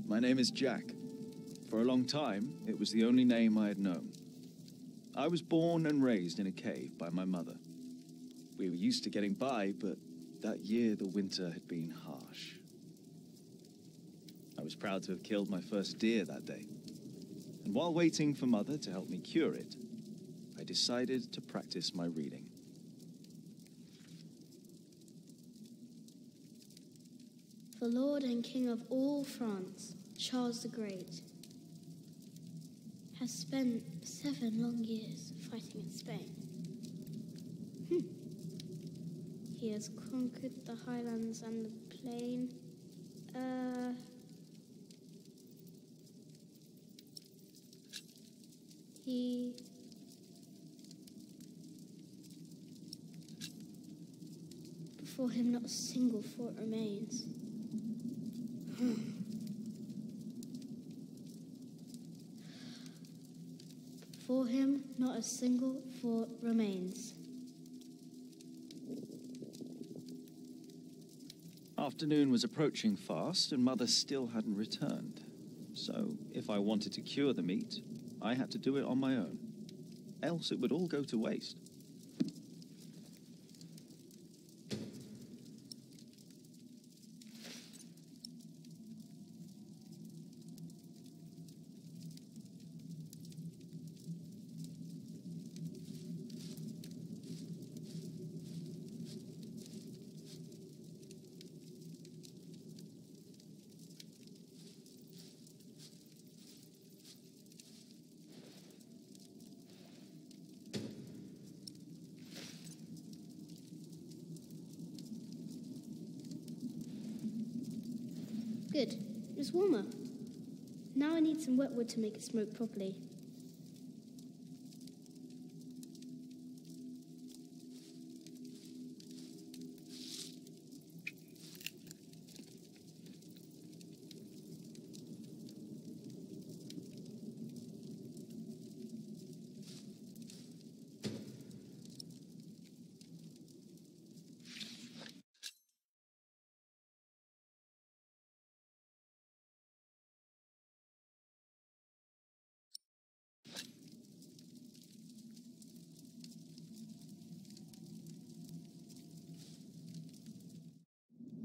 My name is Jack. For a long time, it was the only name I had known. I was born and raised in a cave by my mother. We were used to getting by, but that year the winter had been harsh. I was proud to have killed my first deer that day. And while waiting for Mother to help me cure it, I decided to practice my reading. The Lord and King of all France, Charles the Great, has spent 7 long years fighting in Spain. He has conquered the highlands and the plain. Before him not a single fort remains. Before him not a single fort remains. Afternoon was approaching fast, and Mother still hadn't returned. So, if I wanted to cure the meat, I had to do it on my own. Else it would all go to waste. Good. It's warmer. Now I need some wet wood to make it smoke properly.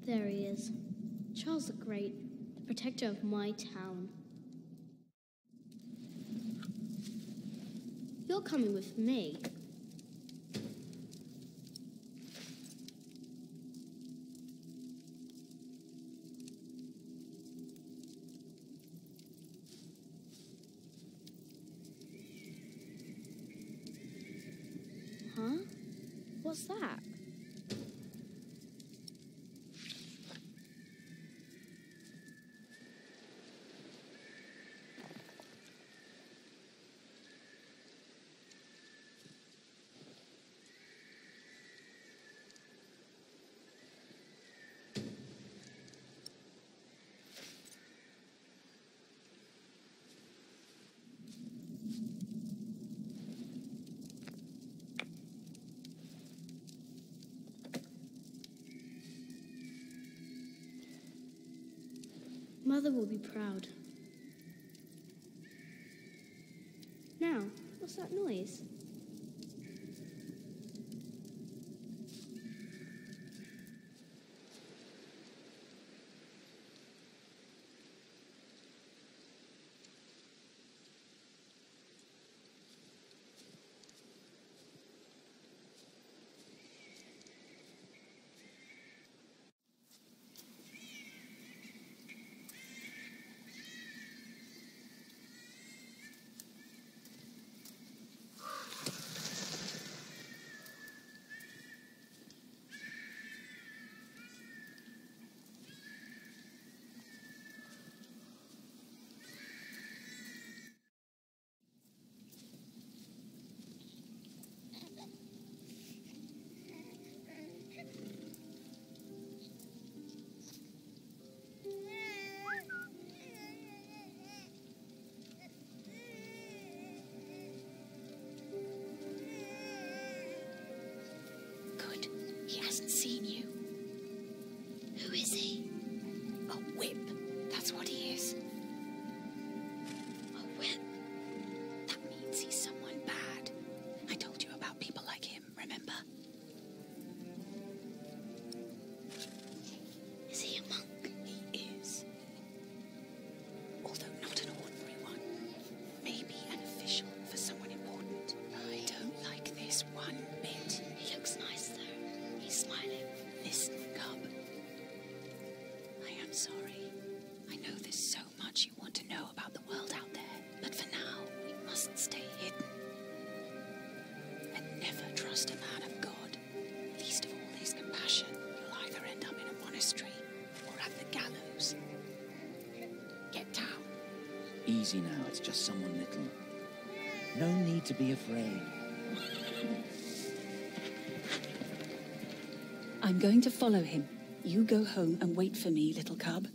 There he is. Charles the Great, the protector of my town. You're coming with me. Huh? What's that? Mother will be proud. Now, what's that noise? He hasn't seen you. Who is he? A whip, that's what he is. easy now, it's just someone little. No need to be afraid. I'm going to follow him. You go home and wait for me, little cub.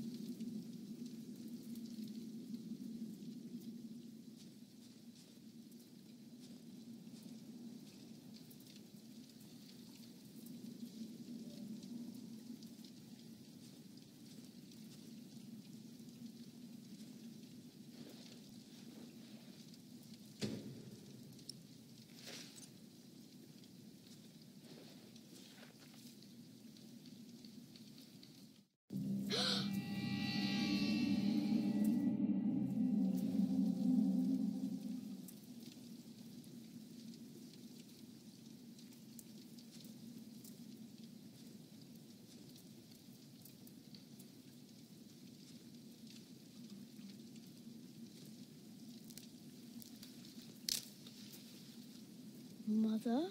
Mother?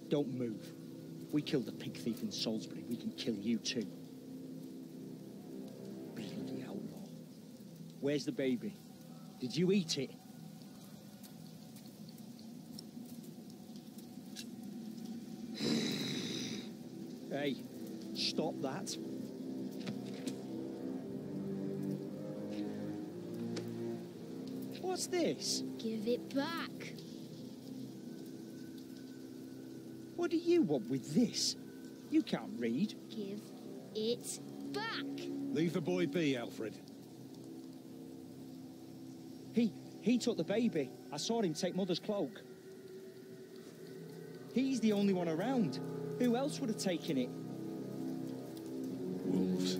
Don't move. We killed the pig thief in Salisbury. We can kill you too. Bloody outlaw. Where's the baby? Did you eat it? Hey, stop that. What's this? Give it back. What do you want with this? You can't read. Give it back. Leave the boy be, Alfred. He took the baby. I saw him take Mother's cloak. He's the only one around. Who else would have taken it? Wolves.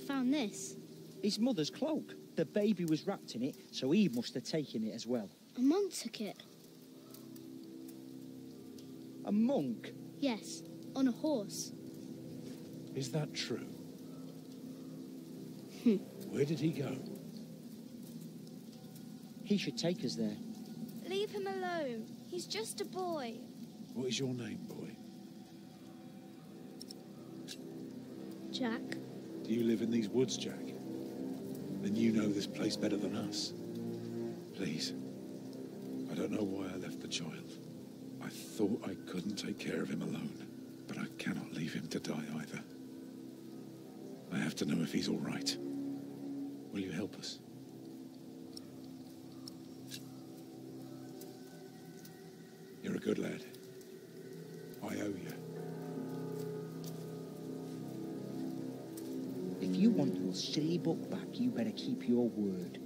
Found this. His mother's cloak. The baby was wrapped in it, so he must have taken it as well. A monk took it. A monk? Yes, on a horse. Is that true? Where did he go? He should take us there. Leave him alone. He's just a boy. What is your name, boy? Jack. Do you live in these woods, Jack? Then you know this place better than us. Please. I don't know why I left the child. I thought I couldn't take care of him alone, but I cannot leave him to die either. I have to know if he's all right. Will you help us? You're a good lad. I owe you. If you want your silly book back, you better keep your word.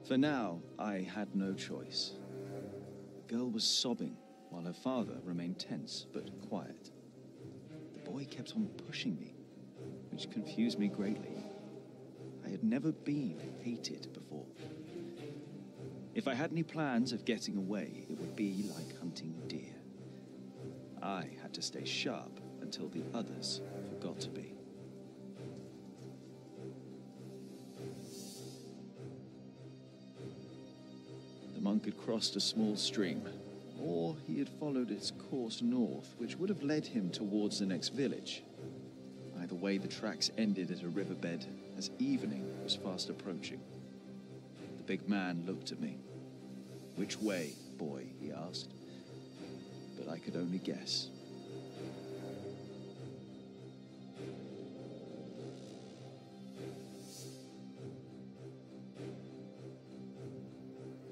For now, I had no choice. The girl was sobbing, while her father remained tense but quiet. The boy kept on pushing me, which confused me greatly. I had never been hated before. If I had any plans of getting away, it would be like hunting deer. I had to stay sharp until the others forgot to be. The monk had crossed a small stream, or he had followed its course north, which would have led him towards the next village. Either way, the tracks ended at a riverbed as evening was fast approaching. The big man looked at me. "Which way, boy?" he asked. But I could only guess.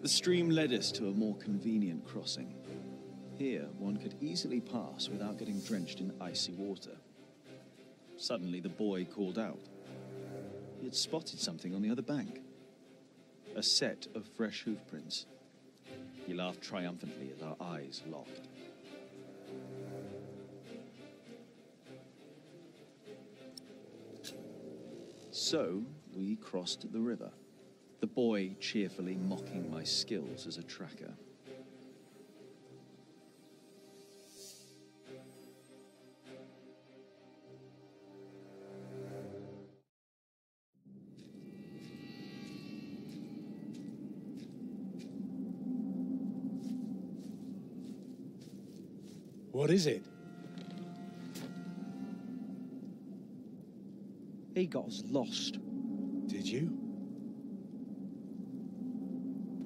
The stream led us to a more convenient crossing. Here, one could easily pass without getting drenched in icy water. Suddenly, the boy called out. He had spotted something on the other bank. a set of fresh hoofprints. He laughed triumphantly as our eyes locked. So, we crossed the river, the boy cheerfully mocking my skills as a tracker. What is it? He got us lost. Did you?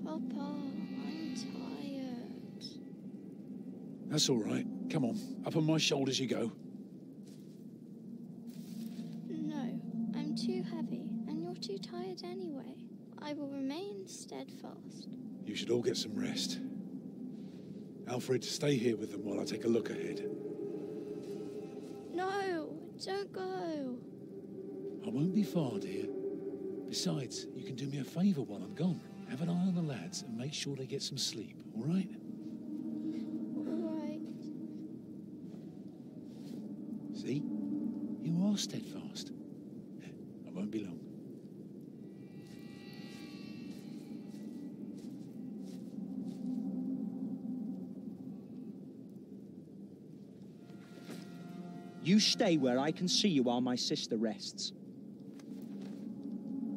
Papa, I'm tired. That's all right. Come on, up on my shoulders you go. No, I'm too heavy, and you're too tired anyway. I will remain steadfast. You should all get some rest. Alfred, stay here with them while I take a look ahead. No, don't go. I won't be far, dear. Besides, you can do me a favour while I'm gone. Have an eye on the lads and make sure they get some sleep, all right? All right. See? You are steadfast. I won't be long. You stay where I can see you while my sister rests.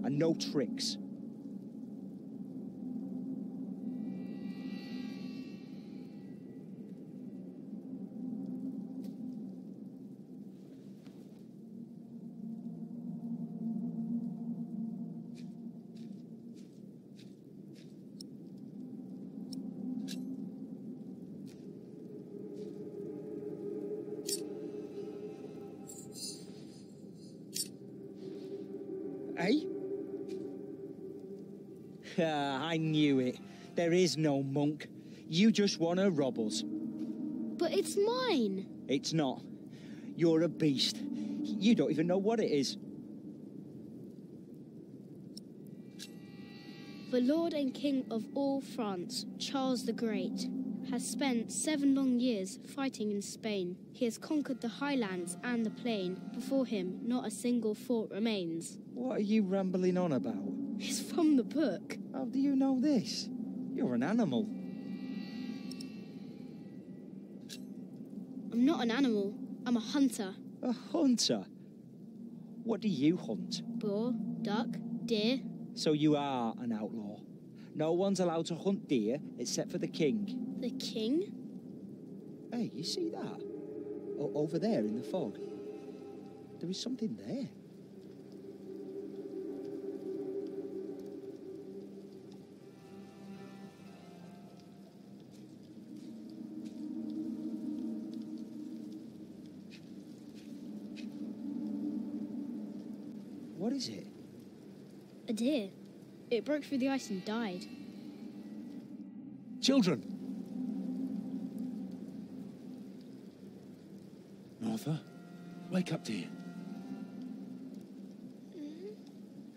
And no tricks. Eh? I knew it. There is no monk. You just want to rob us. But it's mine. It's not. You're a beast. You don't even know what it is. The Lord and King of all France, Charles the Great, has spent 7 long years fighting in Spain. He has conquered the highlands and the plain. Before him, not a single fort remains. What are you rambling on about? It's from the book. How do you know this? You're an animal. I'm not an animal. I'm a hunter. A hunter? What do you hunt? Boar, duck, deer. So you are an outlaw. No one's allowed to hunt deer except for the king. The king? Hey, you see that? Over there in the fog. There is something there. What is it? A deer. It broke through the ice and died. Children! Martha, wake up, dear.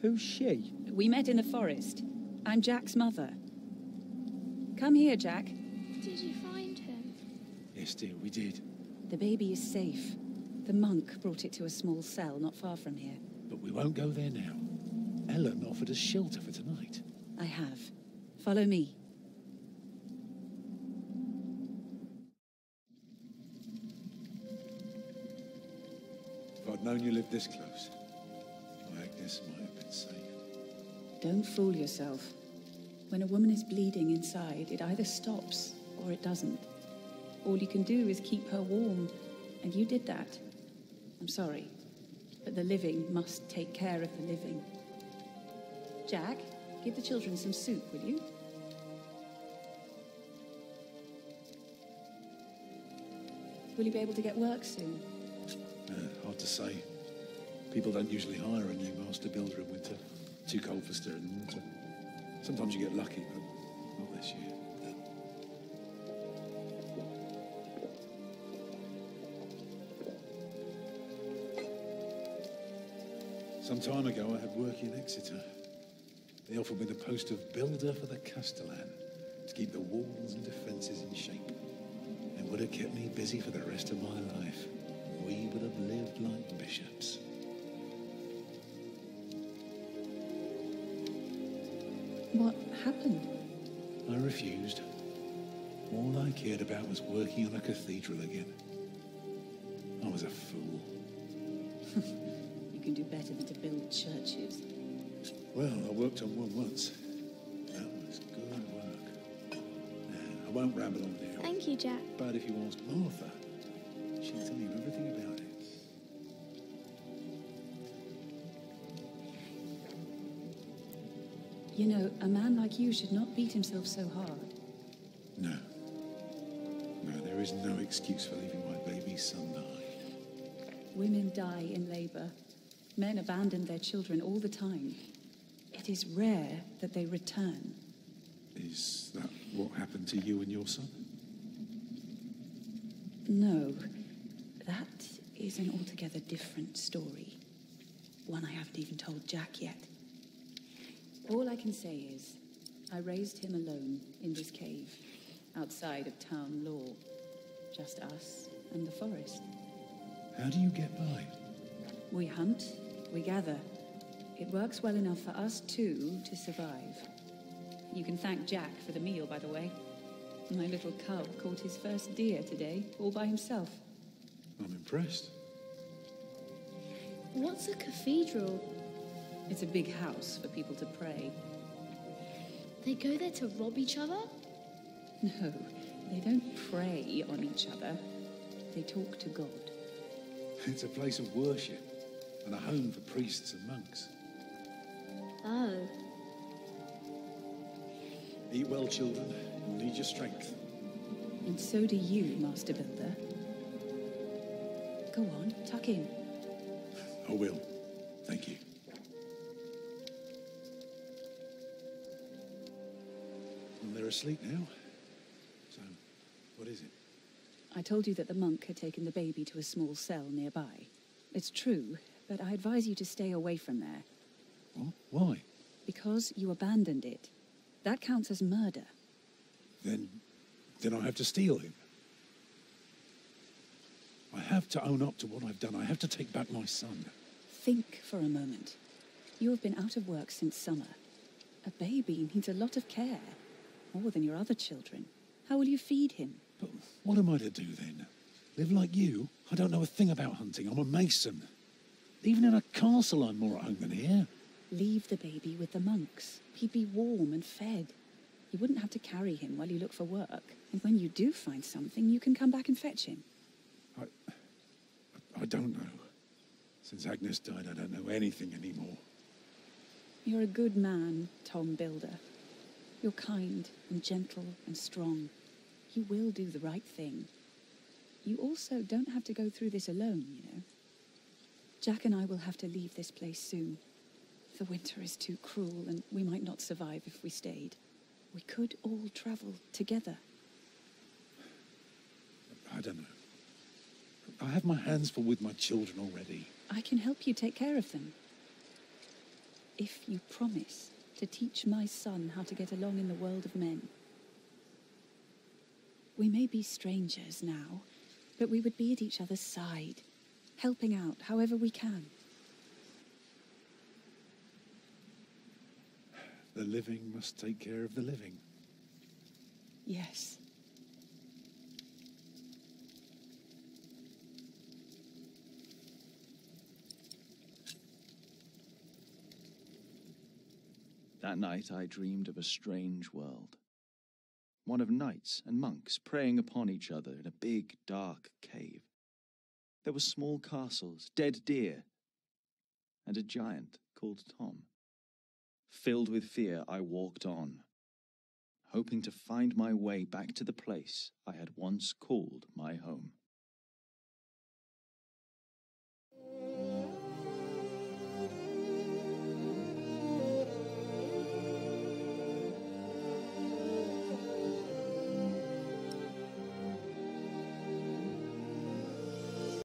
Who's she? We met in the forest. I'm Jack's mother. Come here, Jack. Did you find him? Yes, dear, we did. The baby is safe. The monk brought it to a small cell not far from here. But we won't go there now. Ellen offered us shelter for tonight. I have. Follow me. If I'd known you lived this close, my Agnes might have been saved. Don't fool yourself. When a woman is bleeding inside, it either stops or it doesn't. All you can do is keep her warm, and you did that. I'm sorry, but the living must take care of the living. Jack, give the children some soup, will you? Will you be able to get work soon? Hard to say. People don't usually hire a new master builder in winter. Too cold for stirring water. Sometimes you get lucky, but not this year. Some time ago, I had work in Exeter. They offered me the post of builder for the Castellan to keep the walls and defences in shape. It would have kept me busy for the rest of my life. We would have lived like bishops. What happened? I refused. All I cared about was working on a cathedral again. I was a fool. You can do better than to build churches. Well, I worked on one once. That was good work. Nah, I won't ramble on now. Thank you, Jack. But if you ask Martha, she'll tell you everything about it. You know, a man like you should not beat himself so hard. No. No, there is no excuse for leaving my baby son behind. Women die in labor. Men abandon their children all the time. It is rare that they return. Is that what happened to you and your son? No, that is an altogether different story. One I haven't even told Jack yet. All I can say is, I raised him alone in this cave, outside of town law. Just us and the forest. How do you get by? We hunt, we gather. It works well enough for us two to survive. You can thank Jack for the meal, by the way. My little cub caught his first deer today, all by himself. I'm impressed. What's a cathedral? It's a big house for people to pray. They go there to rob each other? No, they don't prey on each other. They talk to God. It's a place of worship and a home for priests and monks. Oh. Eat well, children. You'll need your strength. And so do you, Master Builder. Go on, tuck in. I will. Thank you. Well, they're asleep now. So, what is it? I told you that the monk had taken the baby to a small cell nearby. It's true, but I advise you to stay away from there. What? Why? Because you abandoned it. That counts as murder. Then I have to steal him. I have to own up to what I've done. I have to take back my son. Think for a moment. You have been out of work since summer. A baby needs a lot of care. More than your other children. How will you feed him? But what am I to do then? Live like you? I don't know a thing about hunting. I'm a mason. Even in a castle, I'm more at home than here. Leave the baby with the monks. He'd be warm and fed. You wouldn't have to carry him while you look for work. And when you do find something, you can come back and fetch him. I don't know. Since Agnes died, I don't know anything anymore. You're a good man, Tom Builder. You're kind and gentle and strong. You will do the right thing. You also don't have to go through this alone, you know. Jack and I will have to leave this place soon. The winter is too cruel, and we might not survive if we stayed. We could all travel together. I don't know. I have my hands full with my children already. I can help you take care of them. If you promise to teach my son how to get along in the world of men. We may be strangers now, but we would be at each other's side, helping out however we can. The living must take care of the living. Yes. That night I dreamed of a strange world. One of knights and monks preying upon each other in a big, dark cave. There were small castles, dead deer, and a giant called Tom. Filled with fear, I walked on, hoping to find my way back to the place I had once called my home.